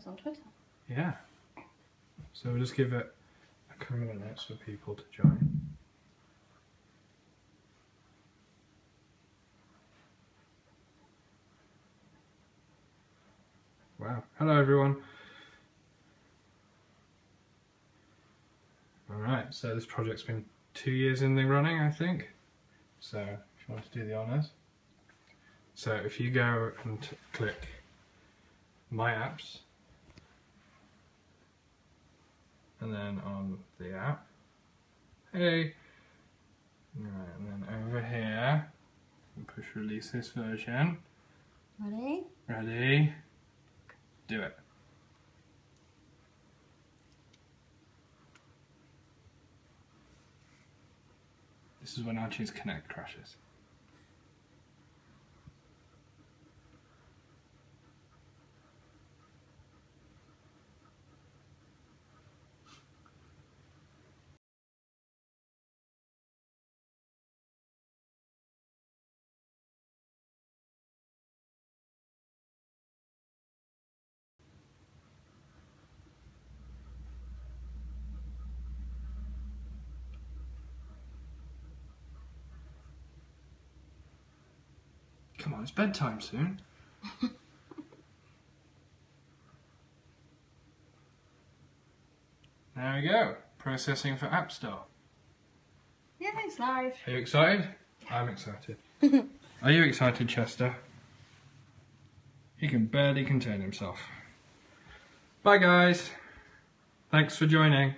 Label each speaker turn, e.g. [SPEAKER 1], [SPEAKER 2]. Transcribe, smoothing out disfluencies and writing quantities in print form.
[SPEAKER 1] on Twitter.
[SPEAKER 2] Yeah. So we'll just give it a couple of minutes for people to join. Wow. Hello everyone. Alright, so this project's been 2 years in the running, I think. So if you want to do the honours. So if you go and click My Apps, and then on the app, hey, right, and then over here, push release this version.
[SPEAKER 1] Ready?
[SPEAKER 2] Ready? Do it. This is when I choose Connect crashes. Come on, it's bedtime soon. There we go. Processing for App Store.
[SPEAKER 1] Yeah, it's live.
[SPEAKER 2] Are you excited? I'm excited. Are you excited, Chester? He can barely contain himself. Bye guys. Thanks for joining.